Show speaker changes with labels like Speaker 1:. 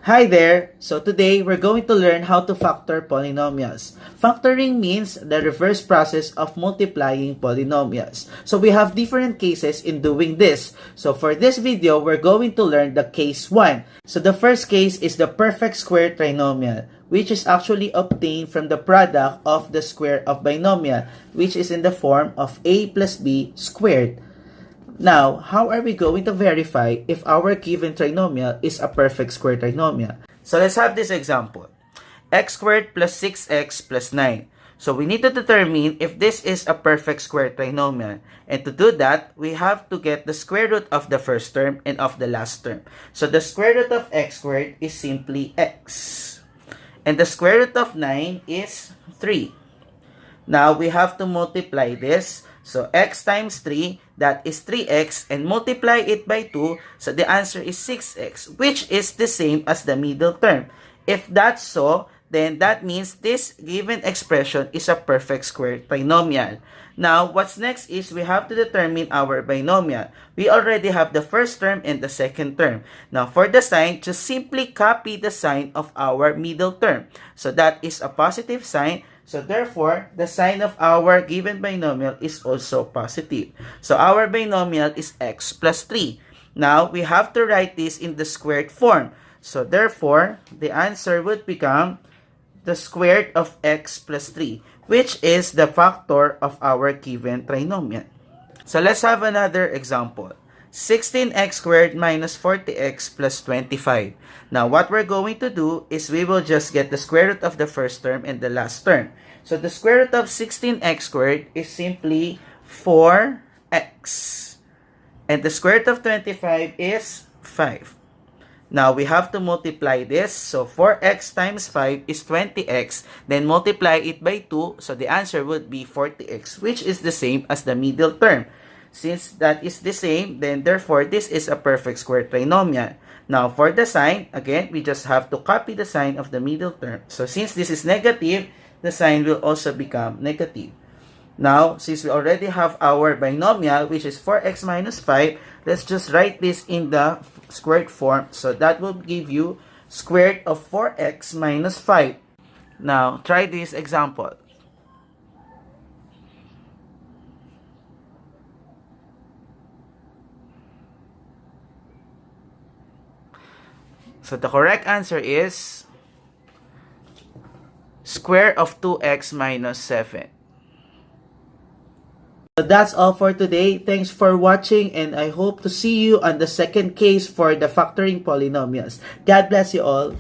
Speaker 1: Hi there! So today, we're going to learn how to factor polynomials. Factoring means the reverse process of multiplying polynomials. So we have different cases in doing this. So for this video, we're going to learn the case 1. So the first case is the perfect square trinomial, which is actually obtained from the product of the square of binomial, which is in the form of a plus b squared. Now, how are we going to verify if our given trinomial is a perfect square trinomial? So let's have this example. X squared plus 6x plus 9. So we need to determine if this is a perfect square trinomial. And to do that, we have to get the square root of the first term and of the last term. So the square root of x squared is simply x. And the square root of 9 is 3. Now, we have to multiply this. So, x times 3, that is 3x, and multiply it by 2, so the answer is 6x, which is the same as the middle term. If that's so, then that means this given expression is a perfect square trinomial. Now, what's next is we have to determine our binomial. We already have the first term and the second term. Now, for the sign, just simply copy the sign of our middle term. So, that is a positive sign. So, therefore, the sign of our given binomial is also positive. So, our binomial is x plus 3. Now, we have to write this in the squared form. So, therefore, the answer would become the squared of x plus 3, which is the factor of our given trinomial. So, let's have another example. 16x squared minus 40x plus 25. Now, what we're going to do is we will just get the square root of the first term and the last term. So, the square root of 16x squared is simply 4x. And the square root of 25 is 5. Now, we have to multiply this. So, 4x times 5 is 20x. Then, multiply it by 2. So, the answer would be 40x, which is the same as the middle term. Since that is the same, then therefore, this is a perfect square trinomial. Now, for the sign, again, we just have to copy the sign of the middle term. So, since this is negative, the sign will also become negative. Now, since we already have our binomial, which is 4x minus 5, let's just write this in the squared form. So, that will give you square root of 4x minus 5. Now, try this example. So, the correct answer is square of 2x minus 7. So that's all for today. Thanks for watching, and I hope to see you on the second case for the factoring polynomials. God bless you all.